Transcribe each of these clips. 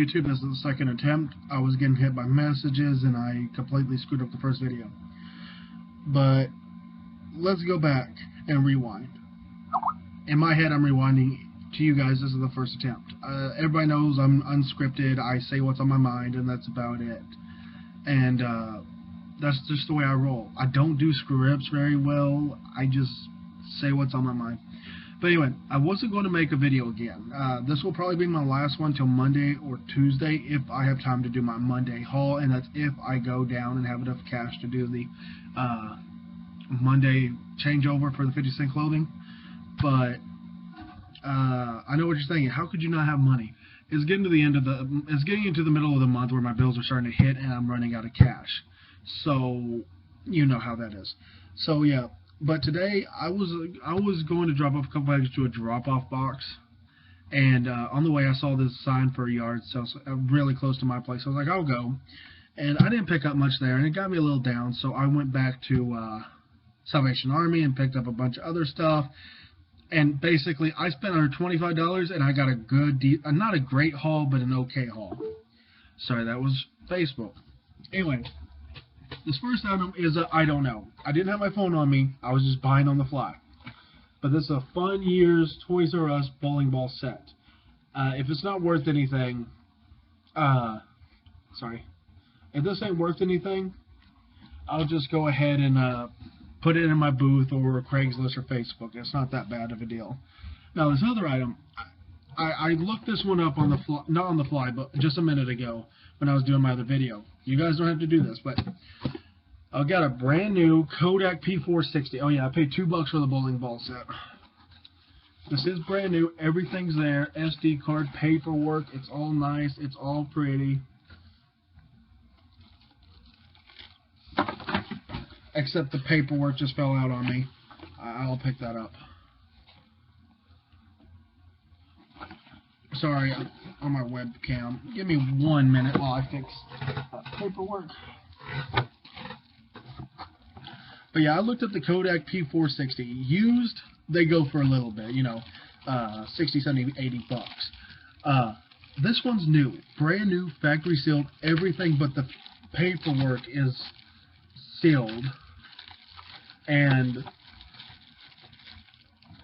YouTube. This is the second attempt. I was getting hit by messages and I completely screwed up the first video. But let's go back and rewind. In my head, I'm rewinding to you guys. This is the first attempt. Everybody knows I'm unscripted. I say what's on my mind, and that's about it. And that's just the way I roll. I don't do scripts very well. I just say what's on my mind. But anyway, I wasn't going to make a video again. This will probably be my last one till Monday or Tuesday if I have time to do my Monday haul, and that's if I go down and have enough cash to do the Monday changeover for the 50 Cent clothing. But I know what you're thinking. How could you not have money? It's getting to the end of it's getting into the middle of the month where my bills are starting to hit and I'm running out of cash. So you know how that is. So yeah. But today I was going to drop off a couple bags to a drop-off box, and on the way I saw this sign for a yard sale really close to my place. I was like, I'll go, and I didn't pick up much there, and it got me a little down. So I went back to Salvation Army and picked up a bunch of other stuff, and basically I spent under $25, and I got a good, not a great haul, but an okay haul. Sorry, that was Facebook. Anyway. This first item is a I don't know. I didn't have my phone on me. I was just buying on the fly. But this is a Fun Years Toys R Us bowling ball set. If it's not worth anything, sorry. If this ain't worth anything, I'll just go ahead and put it in my booth or Craigslist or Facebook. It's not that bad of a deal. Now this other item, I looked this one up on the fly, not on the fly, but just a minute ago when I was doing my other video. You guys don't have to do this, but I got a brand new Kodak P460. Oh yeah, I paid $2 for the bowling ball set. This is brand new. Everything's there. SD card, paperwork. It's all nice. It's all pretty. Except the paperwork just fell out on me. I'll pick that up. Sorry, on my webcam. Give me 1 minute while I fix paperwork. But yeah, I looked at the Kodak P460. Used, they go for a little bit, you know, 60, 70, 80 bucks. This one's new. Brand new, factory sealed, everything but the paperwork is sealed. And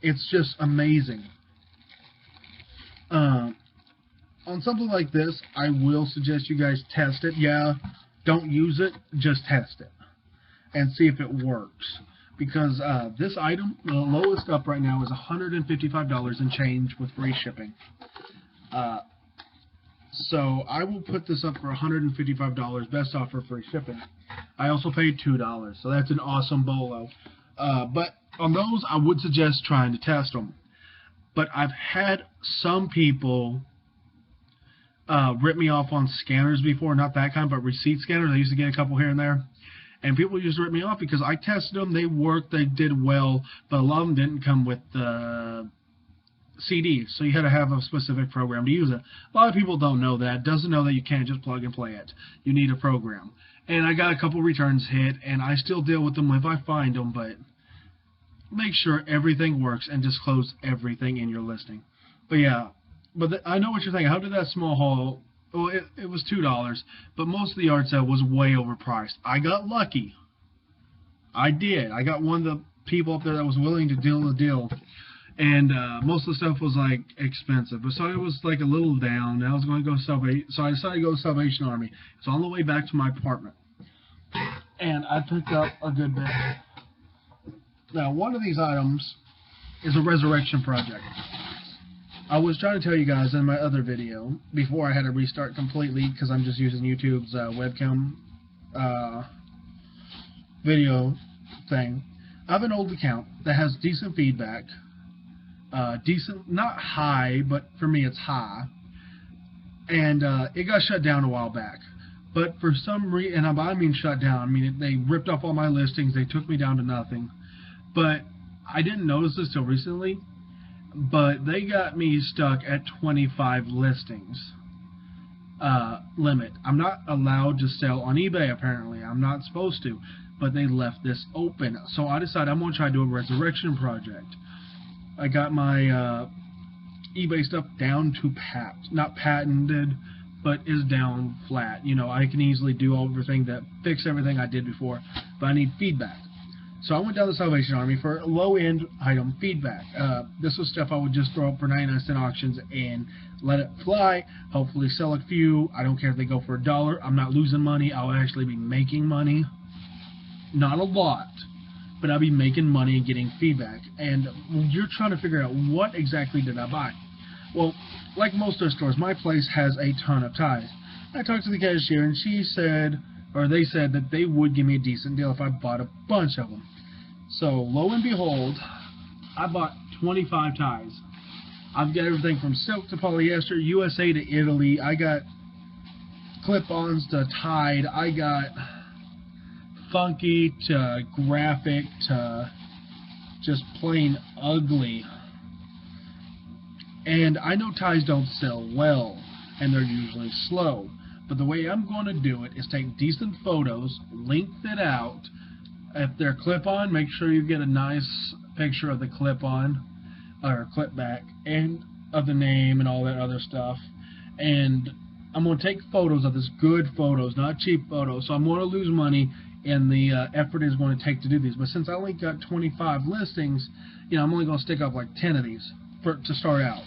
it's just amazing. On something like this, I will suggest you guys test it. Yeah, don't use it, just test it and see if it works. Because this item, the lowest up right now is $155 and change with free shipping. So I will put this up for $155, best offer free shipping. I also paid $2, so that's an awesome bolo. But on those, I would suggest trying to test them. But I've had some people rip me off on scanners before, not that kind, but receipt scanners. I used to get a couple here and there. And people used to rip me off because I tested them, they worked, they did well, but a lot of them didn't come with the CD, so you had to have a specific program to use it. A lot of people don't know that, doesn't know that you can't just plug and play it. You need a program. And I got a couple returns hit, and I still deal with them if I find them, but make sure everything works and disclose everything in your listing. But yeah, I know what you're thinking. How did that small haul? Well, it was $2, but most of the yard sale was way overpriced. I got lucky. I did. I got one of the people up there that was willing to deal the deal, and most of the stuff was like expensive. But so I was like a little down. I was going to go so I decided to go to Salvation Army. It's on the way back to my apartment, and I picked up a good bit. Now, one of these items is a resurrection project. I was trying to tell you guys in my other video, before I had to restart completely, because I'm just using YouTube's webcam video thing. I have an old account that has decent feedback. Decent, not high, but for me it's high. And it got shut down a while back. But for some reason, and I mean shut down, I mean they ripped off all my listings, they took me down to nothing. But I didn't notice this till recently, but they got me stuck at 25 listings limit. I'm not allowed to sell on eBay, apparently. I'm not supposed to, but they left this open. So I decided I'm going to try to do a resurrection project. I got my eBay stuff down to not patented, but is down flat. You know, I can easily do everything fix everything I did before, but I need feedback. So I went down to Salvation Army for low-end item feedback. This was stuff I would just throw up for 99-cent auctions and let it fly, hopefully sell a few. I don't care if they go for $1. I'm not losing money. I'll actually be making money. Not a lot, but I'll be making money and getting feedback. And you're trying to figure out what exactly did I buy. Well, like most of the stores, my place has a ton of ties. I talked to the cashier, and she said, or they said, that they would give me a decent deal if I bought a bunch of them. So, lo and behold, I bought 25 ties. I've got everything from silk to polyester, USA to Italy. I got clip-ons to Tide. I got funky to graphic to just plain ugly. And I know ties don't sell well, and they're usually slow. But the way I'm going to do it is take decent photos, length it out. If they're clip-on, make sure you get a nice picture of the clip-on, or clip-back, and of the name and all that other stuff. And I'm going to take photos of this, good photos, not cheap photos. So I'm going to lose money in the effort it's going to take to do these. But since I only got 25 listings, you know, I'm only going to stick up like 10 of these to start out.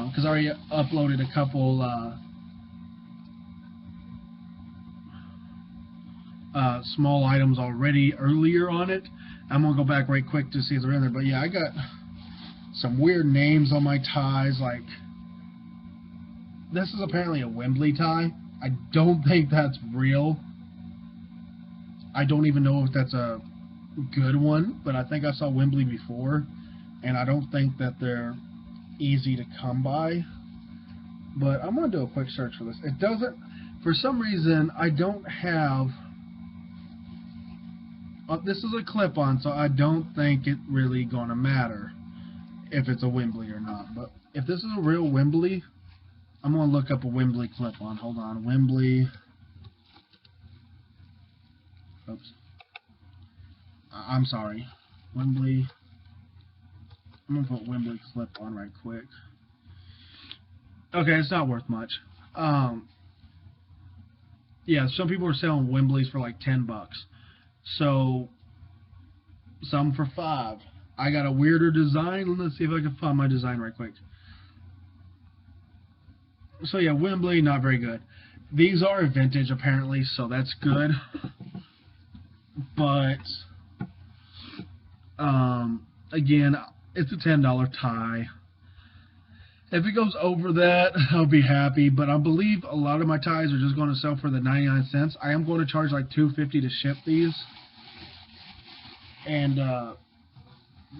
Because I already uploaded a couple small items already earlier on it. I'm going to go back right quick to see if they're in there. But yeah, I got some weird names on my ties. Like, this is apparently a Wembley tie. I don't think that's real. I don't even know if that's a good one, but I think I saw Wembley before, and I don't think that they're easy to come by. But I'm going to do a quick search for this. It doesn't, for some reason, I don't have, this is a clip-on, so I don't think it's really going to matter if it's a Wembley or not. But if this is a real Wembley, I'm going to look up a Wembley clip-on. Hold on, Wembley. Oops. I'm sorry. Wembley. I'm going to put Wembley clip-on right quick. Okay, it's not worth much. Yeah, some people are selling Wembleys for like $10. So, some for $5. I got a weirder design. Let's see if I can find my design right quick. So yeah, Wembley, not very good. These are vintage apparently, so that's good. But, again, it's a $10 tie. If it goes over that, I'll be happy. But I believe a lot of my ties are just going to sell for the 99 cents. I am going to charge like $2.50 to ship these. And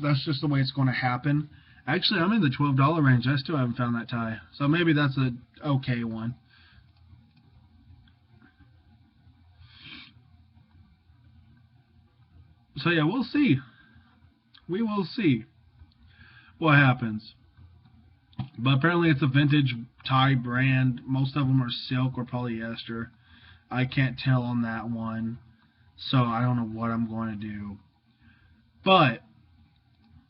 that's just the way it's going to happen. Actually, I'm in the $12 range. I still haven't found that tie. So maybe that's a okay one. So yeah, we'll see. We will see what happens. But apparently it's a vintage tie brand. Most of them are silk or polyester. I can't tell on that one. So I don't know what I'm going to do. But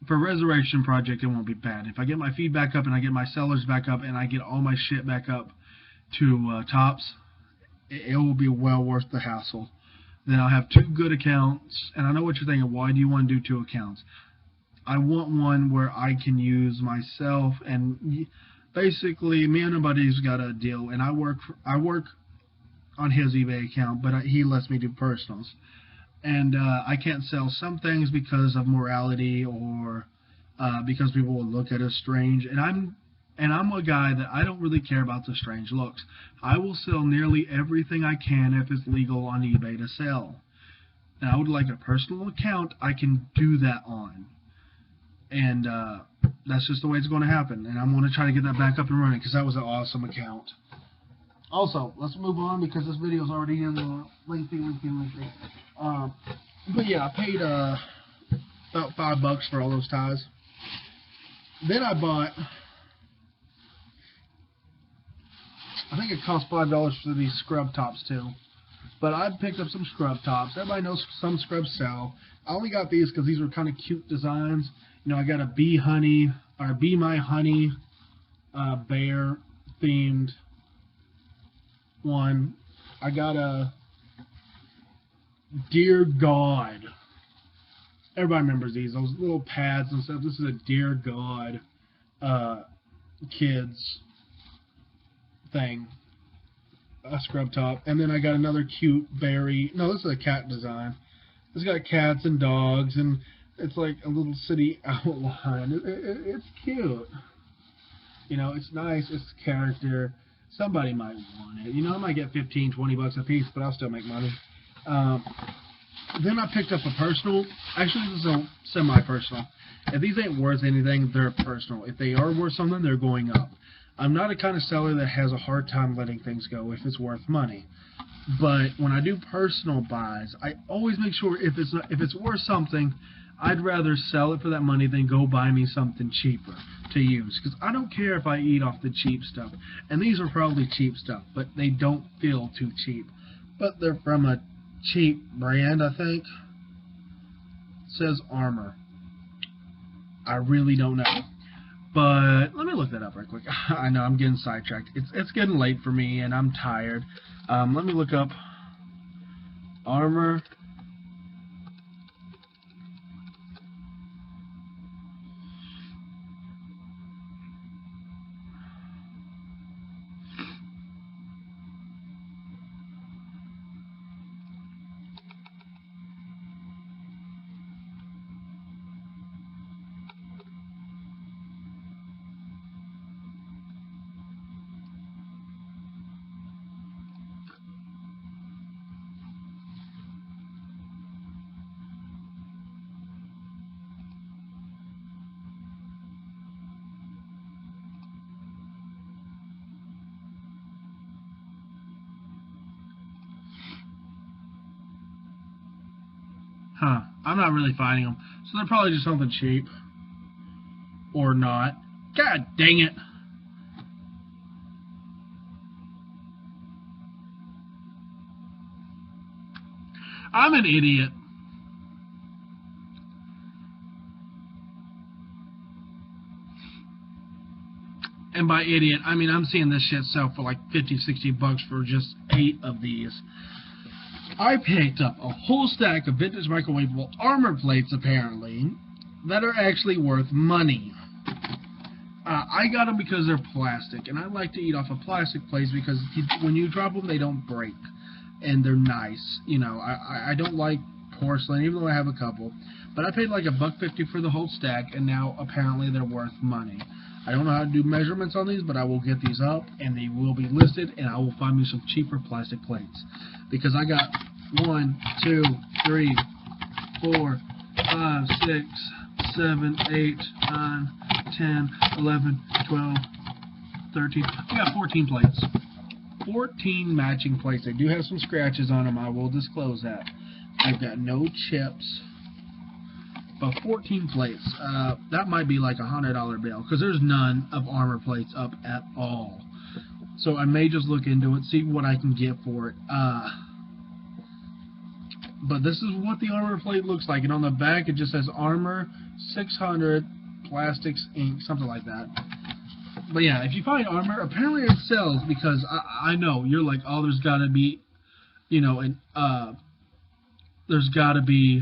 for Resurrection Project, it won't be bad. If I get my feed back up and I get my sellers back up and I get all my shit back up to tops, it will be well worth the hassle. Then I'll have 2 good accounts. And I know what you're thinking. Why do you want to do 2 accounts? I want one where I can use myself, and basically me and a buddy's got a deal, and I work on his eBay account, but he lets me do personals. And I can't sell some things because of morality or because people will look at us strange. And I'm a guy that I don't really care about the strange looks. I will sell nearly everything I can if it's legal on eBay to sell. And I would like a personal account I can do that on. And that's just the way it's going to happen. And I'm going to try to get that back up and running because that was an awesome account. Also, let's move on because this video is already in the lengthy. But yeah, I paid about $5 for all those ties. Then I bought, I think it cost $5 for these scrub tops too. But I picked up some scrub tops. Everybody knows some scrubs sell. I only got these because these were kind of cute designs. You know, I got a Be My Honey bear themed one. I got a Dear God. Everybody remembers those little pads and stuff. This is a Dear God kids thing. A scrub top. And then I got another cute berry. No, this is a cat design. It's got cats and dogs, and it's like a little city outline. It's cute. You know, it's nice. It's character. Somebody might want it. You know, I might get 15, 20 bucks a piece, but I'll still make money. Then I picked up a personal. Actually, this is a semi-personal. If these ain't worth anything, they're personal. If they are worth something, they're going up. I'm not a kind of seller that has a hard time letting things go if it's worth money. But when I do personal buys, I always make sure if it's worth something, I'd rather sell it for that money than go buy me something cheaper to use. Because I don't care if I eat off the cheap stuff. And these are probably cheap stuff, but they don't feel too cheap. But they're from a cheap brand, I think. It says Armor. I really don't know. But let me look that up right quick. I know I'm getting sidetracked. It's getting late for me and I'm tired. Let me look up Armor. I'm not really finding them. So they're probably just something cheap. Or not. God dang it. I'm an idiot. And by idiot, I mean I'm seeing this shit sell for like 50, 60 bucks for just 8 of these. I picked up a whole stack of vintage microwavable Armor plates, apparently, that are actually worth money. I got them because they're plastic, and I like to eat off of plastic plates because when you drop them, they don't break, and they're nice. You know, I don't like porcelain, even though I have a couple, but I paid like $1.50 for the whole stack, and now apparently they're worth money. I don't know how to do measurements on these, but I will get these up, and they will be listed, and I will find me some cheaper plastic plates. Because I got 1, 2, 3, 4, 5, 6, 7, 8, 9, 10, 11, 12, 13. I got 14 plates. 14 matching plates. They do have some scratches on them, I will disclose that. I've got no chips. But 14 plates. That might be like a $100 bill, because there's none of Armor plates up at all. So I may just look into it, see what I can get for it. But this is what the Armor plate looks like. And on the back, it just says Armor 600 Plastics Inc., something like that. But yeah, if you find Armor, apparently it sells, because I know you're like, oh, there's got to be, you know, there's got to be,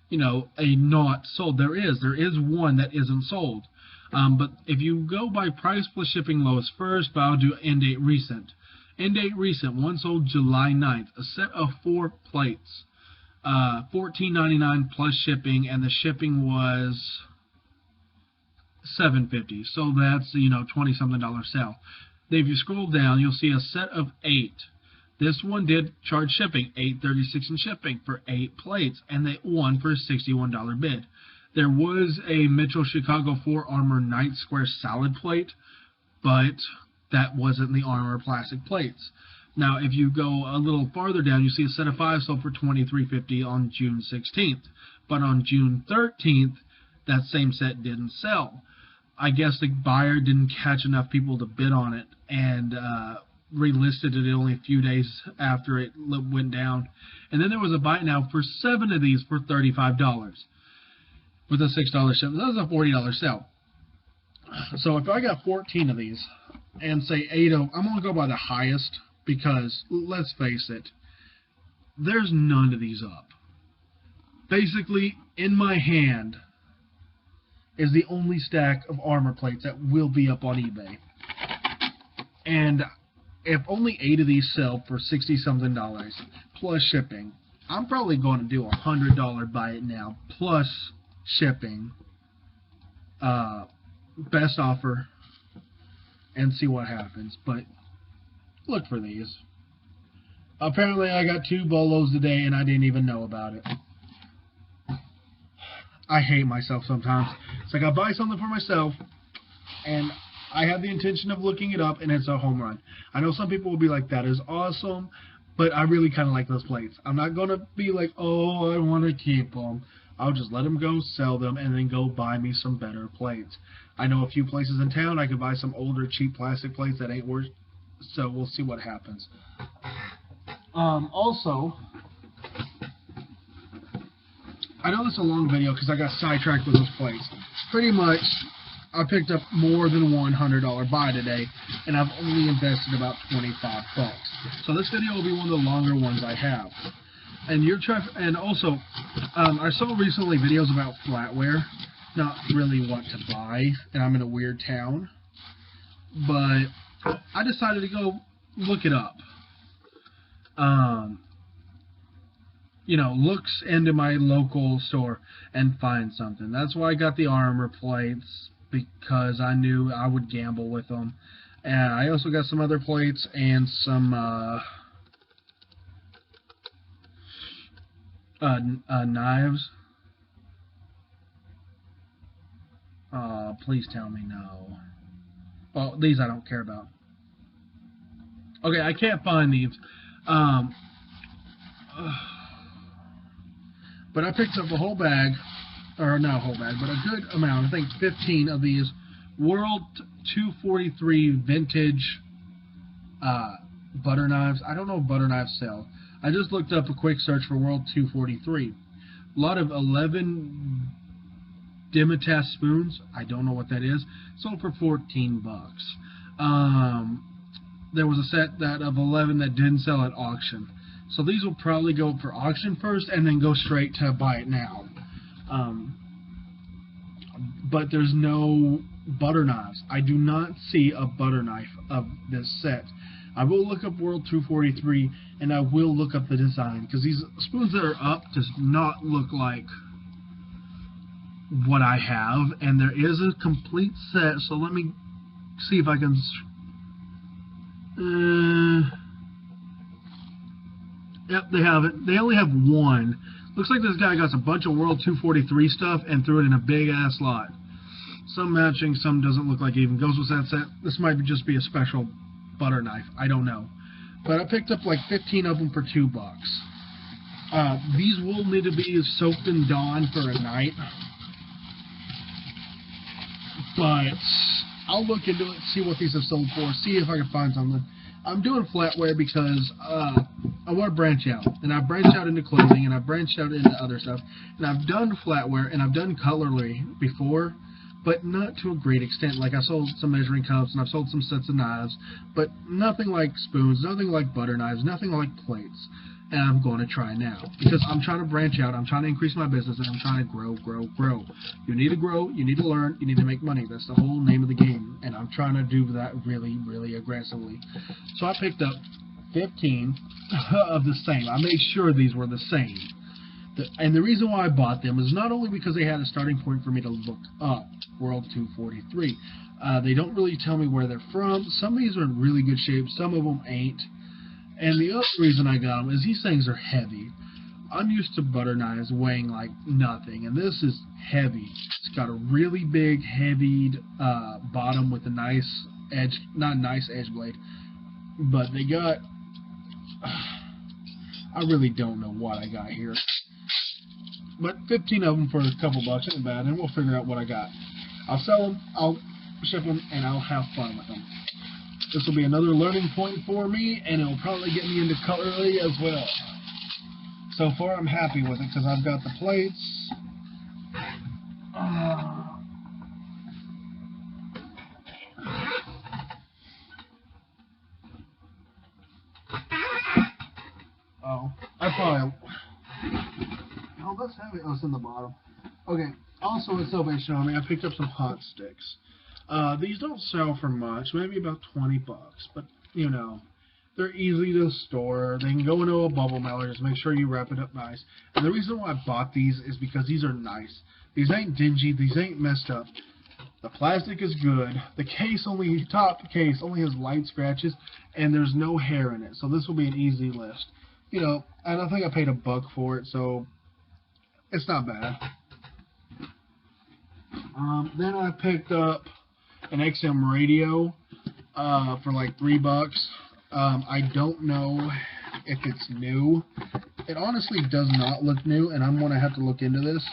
you know, a not sold. There is one that isn't sold. But if you go by price plus shipping lowest first, but I'll do end date recent. End date recent, one sold July 9th. A set of 4 plates. $14.99 plus shipping, and the shipping was $7.50. So that's, you know, $20-something sale. If you scroll down, you'll see a set of 8. This one did charge shipping, $8.36 in shipping for 8 plates, and they won for a $61 bid. There was a Mitchell Chicago 4 Armor Night Square salad plate, but that wasn't the Armor plastic plates. Now, if you go a little farther down, you see a set of 5 sold for $23.50 on June 16th. But on June 13th, that same set didn't sell. I guess the buyer didn't catch enough people to bid on it, and relisted it only a few days after it went down. And then there was a buy now for 7 of these for $35 with a $6 ship. That was a $40 sale. So if I got 14 of these and say 8 of, I'm going to go by the highest because, let's face it, there's none of these up. Basically, in my hand is the only stack of armor plates that will be up on eBay. And if only 8 of these sell for $60-something plus shipping, I'm probably going to do a $100 buy it now plus shipping, best offer, and see what happens. But look for these. Apparently I got 2 bolos today and I didn't even know about it. I hate myself sometimes. It's like I buy something for myself and I have the intention of looking it up and it's a home run. I know some people will be like, that is awesome, but I really kind of like those plates. I'm not going to be like, oh, I want to keep them. I'll just let them go, sell them, and then go buy me some better plates. I know a few places in town I could buy some older, cheap plastic plates that ain't worth, so we'll see what happens. Also, I know this is a long video because I got sidetracked with those plates. Pretty much, I picked up more than one $100 buy today, and I've only invested about 25 bucks. So this video will be one of the longer ones I have. And also, I saw recently videos about flatware, not really what to buy, and I'm in a weird town, but I decided to go look it up. You know, looks into my local store and find something. That's why I got the armor plates, because I knew I would gamble with them. And I also got some other plates and some knives. Please tell me no. Oh, these I don't care about. Okay, I can't find these. But I picked up a whole bag, or not a whole bag, but a good amount. I think 15 of these World 243 vintage butter knives. I don't know if butter knives sell. I just looked up a quick search for World 243. A lot of 11 Dimitas spoons. I don't know what that is. Sold for 14 bucks. There was a set of 11 that didn't sell at auction. So these will probably go for auction first and then go straight to buy it now. But there's no butter knives. I do not see a butter knife of this set. I will look up World 243 and I will look up the design, because these spoons that are up does not look like what I have, and there is a complete set. So let me see if I can. Yep, they have it. They only have one. Looks like this guy got a bunch of World 243 stuff and threw it in a big ass lot. Some matching, some doesn't look like it even goes with that set. This might just be a special butter knife. I don't know. But I picked up like 15 of them for $2. These will need to be soaked in Dawn for a night. But I'll look into it, see what these have sold for, see if I can find something. I'm doing flatware because I want to branch out. And I've branched out into clothing, and I've branched out into other stuff. And I've done flatware, and I've done cutlery before, but not to a great extent. Like, I sold some measuring cups, and I've sold some sets of knives, but nothing like spoons, nothing like butter knives, nothing like plates. And I'm going to try now, because I'm trying to branch out, I'm trying to increase my business, and I'm trying to grow. You need to grow, you need to learn, you need to make money. That's the whole name of the game, and I'm trying to do that really, really aggressively. So I picked up 15 of the same. I made sure these were the same. And the reason why I bought them is not only because they had a starting point for me to look up World 243. They don't really tell me where they're from. Some of these are in really good shape, some of them ain't. And the other reason I got them is these things are heavy. I'm used to butter knives weighing like nothing, and this is heavy. It's got a really big, heavy bottom with a nice edge, not a nice edge blade, but they got, I really don't know what I got here. But 15 of them for a couple bucks ain't bad, and we'll figure out what I got. I'll sell them, I'll ship them, and I'll have fun with them. This will be another learning point for me, and it'll probably get me into cutlery as well. So far, I'm happy with it, because I've got the plates. I... Oh, let's have it. Oh, it's in the bottom. Okay. Also at Salvation Army, I picked up some hot sticks. These don't sell for much, maybe about $20, but you know, they're easy to store. They can go into a bubble mailer. Just make sure you wrap it up nice. And the reason why I bought these is because these are nice. These ain't dingy. These ain't messed up. The plastic is good. The case top case only has light scratches, and there's no hair in it. So this will be an easy lift. You know, and I think I paid $1 for it, so it's not bad. Then I picked up an XM radio for like $3. I don't know if it's new. It honestly does not look new, and I'm going to have to look into this.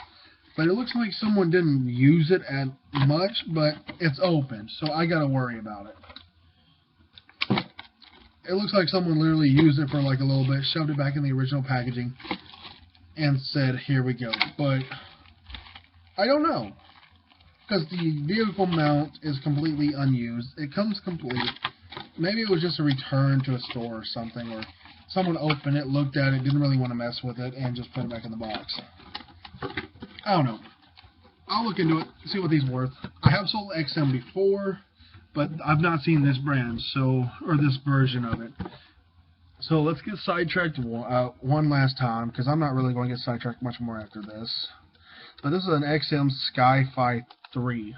But it looks like someone didn't use it as much, but it's open, so I got to worry about it. It looks like someone literally used it for like a little bit, shoved it back in the original packaging, and said, here we go. But I don't know, because the vehicle mount is completely unused. It comes complete. Maybe it was just a return to a store or something, or someone opened it, looked at it, didn't really want to mess with it, and just put it back in the box. I don't know. I'll look into it, see what these are worth. I have sold XM before, but I've not seen this brand, or this version of it. So let's get sidetracked one last time, because I'm not really going to get sidetracked much more after this. But this is an XM Sky-Fi 3.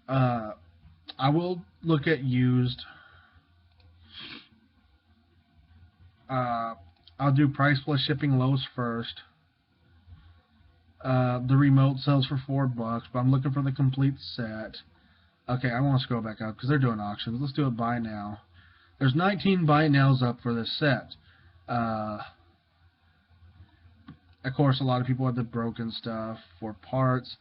I will look at used. I'll do price plus shipping lowest first. The remote sells for $4, but I'm looking for the complete set. Okay, I want to scroll back up because they're doing auctions. Let's do it buy now. There's 19 buy nows up for this set. Of course, a lot of people have the broken stuff for parts.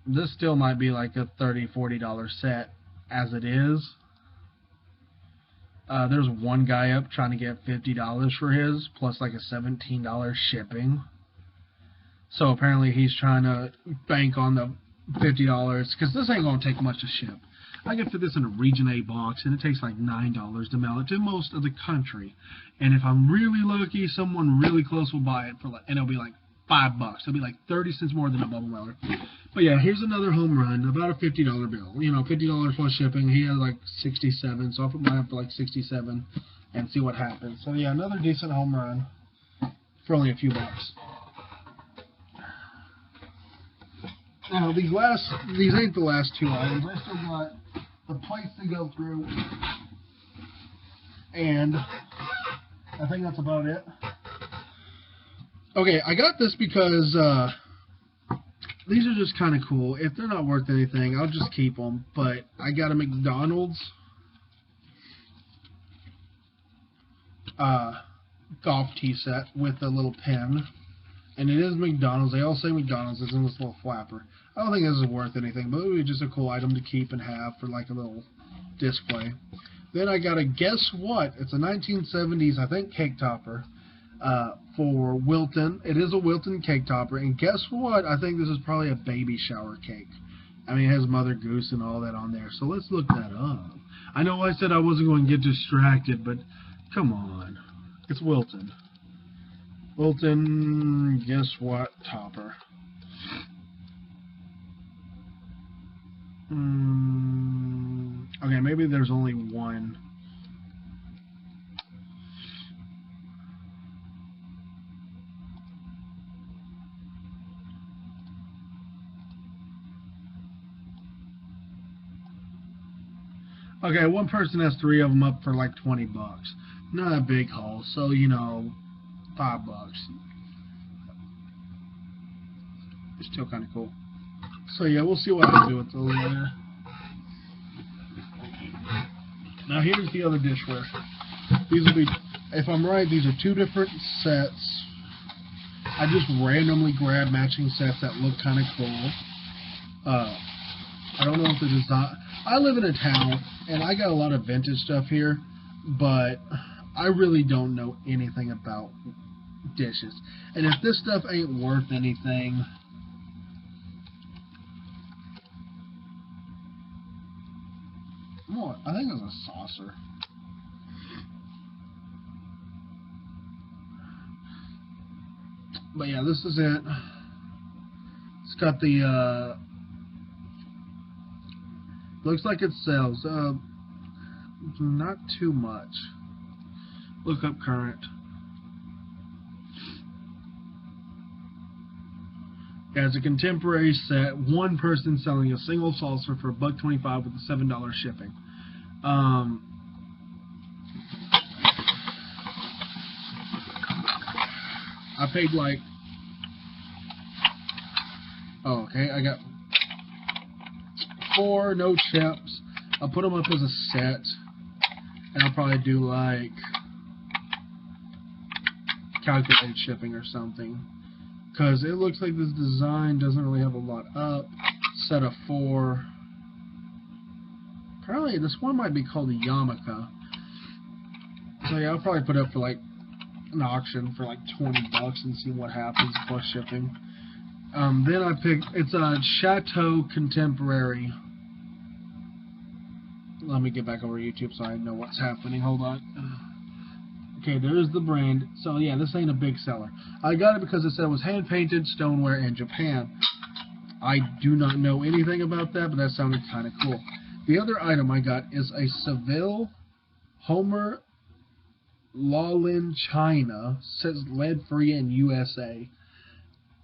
This still might be like a $30, $40 set as it is. There's one guy up trying to get $50 for his, plus like a $17 shipping. So apparently he's trying to bank on the $50, because this ain't going to take much to ship. I can fit this in a Region A box, and it takes like $9 to mail it to most of the country. And if I'm really lucky, someone really close will buy it for like, and it'll be like $5. It'll be like 30 cents more than a bubble mailer. But yeah, here's another home run, about a $50 bill. You know, $50 plus shipping. He has like 67, so I'll put mine up to like 67 and see what happens. So yeah, another decent home run for only a few bucks. Now these ain't the last two items. I still got the plates to go through, and I think that's about it. Okay, I got this because these are just kind of cool. If they're not worth anything, I'll just keep them. But I got a McDonald's golf tee set with a little pin. And it is McDonald's. They all say McDonald's. It's in this little flapper. I don't think this is worth anything, but it would be just a cool item to keep and have for like a little display. Then I got a guess what? It's a 1970s, I think, cake topper for Wilton. It is a Wilton cake topper. And guess what? I think this is probably a baby shower cake. I mean, it has Mother Goose and all that on there. So let's look that up. I know I said I wasn't going to get distracted, but come on. It's Wilton. Wilton, guess what, topper. Okay, maybe there's only one. Okay, one person has 3 of them up for like $20. Not a big haul, so you know, $5. It's still kind of cool. So yeah, we'll see what I do with those later. Now here's the other dishware. These will be, if I'm right, these are 2 different sets. I just randomly grabbed matching sets that look kind of cool. I don't know if the design. I live in a town and I got a lot of vintage stuff here, but I really don't know anything about dishes. And if this stuff ain't worth anything, I'm I think it's a saucer. But yeah, this is it. It's got the, looks like it sells, not too much. Look up current. Yeah, it's a contemporary set. One person selling a single saucer for $1.25 with a $7 shipping. I paid like, oh, okay, I got 4, no chips. I'll put them up as a set, and I'll probably do like calculated shipping or something, because it looks like this design doesn't really have a lot up. Set of 4. Apparently this one might be called a yarmulke. So yeah, I'll probably put it up for like an auction for like $20 and see what happens plus shipping. Then I picked, it's a Chateau Contemporary. Let me get back over YouTube so I know what's happening. Hold on. Okay, there's the brand. So yeah, this ain't a big seller. I got it because it said it was hand painted stoneware in Japan. I do not know anything about that, but that sounded kind of cool. The other item I got is a Seville Homer Lawlin China. Says lead free in USA.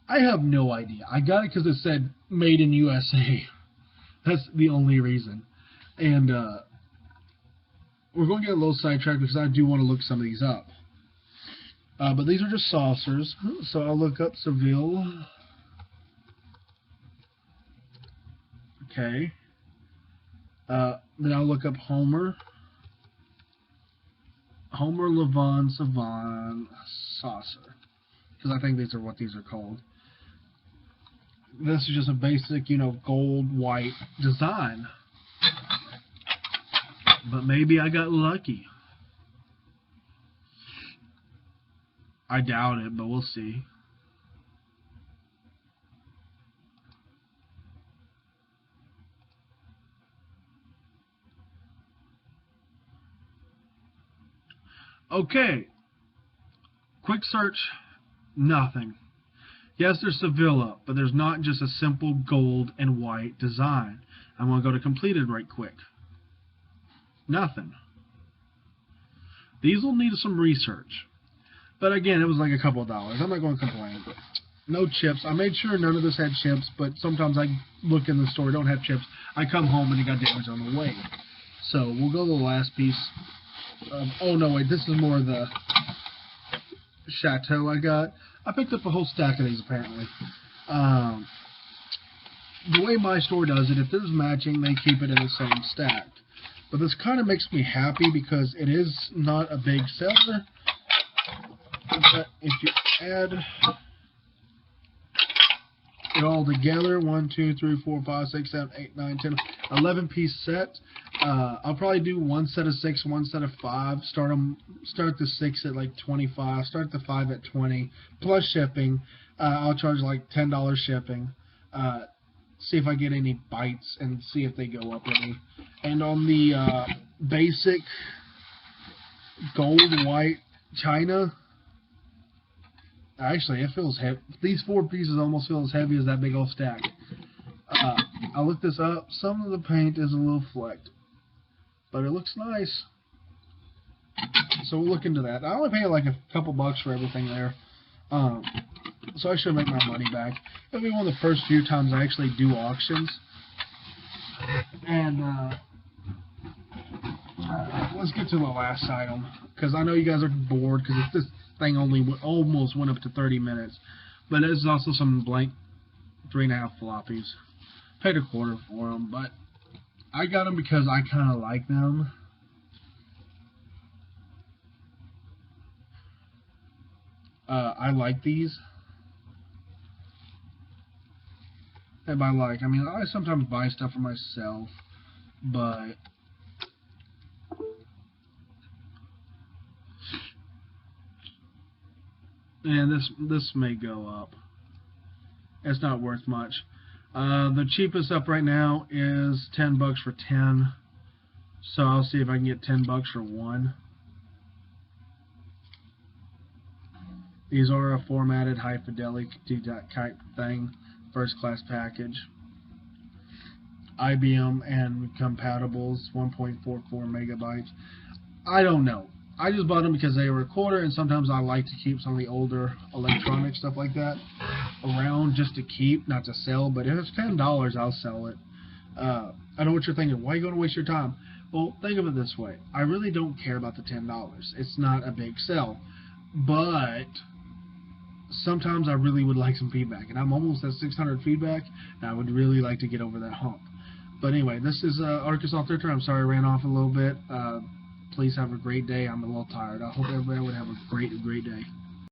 I have no idea. I got it because it said made in USA. That's the only reason. And we're going to get a little sidetracked because I do want to look some of these up. But these are just saucers. So I'll look up Seville. Okay. Then I'll look up Homer. Homer Levon Savon saucer. Because I think these are what these are called. This is just a basic, you know, gold, white design. But maybe I got lucky. I doubt it, but we'll see. Okay. Quick search. Nothing. Yes, there's Sevilla, but there's not just a simple gold and white design. I'm going to go to completed right quick. Nothing. These will need some research. But again, it was like a couple of dollars. I'm not going to complain. No chips. I made sure none of this had chips, but sometimes I look in the store, don't have chips. I come home and it got damaged on the way. So we'll go to the last piece. Oh no, wait, this is more the Chateau I got. I picked up a whole stack of these apparently. The way my store does it, if there's matching, they keep it in the same stack. But this kind of makes me happy because it is not a big seller. But if you add it all together, 1, 2, 3, 4, 5, 6, 7, 8, 9, 10, 11 piece set. I'll probably do one set of 6, one set of 5. Start the 6 at like 25. Start the 5 at 20 plus shipping. I'll charge like $10 shipping. See if I get any bites and see if they go up any. And on the basic gold white China, actually it feels heavy. These 4 pieces almost feel as heavy as that big old stack. I looked this up. Some of the paint is a little flecked, but it looks nice. So we'll look into that. I only paid like a couple bucks for everything there. So I should make my money back. It'll be one of the first few times I actually do auctions. And let's get to the last item, because I know you guys are bored because this thing almost went up to 30 minutes. But there's also some blank 3.5 floppies. Paid $0.25 for them, but I got them because I kind of like them. I like these. And by like, I mean, I sometimes buy stuff for myself, but and this may go up. It's not worth much. The cheapest up right now is $10 for 10. So I'll see if I can get $10 for one. These are a formatted high fidelity type thing, first class package. IBM and compatibles, 1.44 megabytes. I don't know. I just bought them because they were a quarter, and sometimes I like to keep some of the older electronic stuff like that around just to keep, not to sell. But if it's $10, I'll sell it. I know what you're thinking. Why are you going to waste your time? Well, think of it this way. I really don't care about the $10. It's not a big sell. But sometimes I really would like some feedback. And I'm almost at 600 feedback, and I would really like to get over that hump. But anyway, this is Arkansas Thrifter. I'm sorry I ran off a little bit. Please have a great day. I'm a little tired. I hope everybody would have a great day.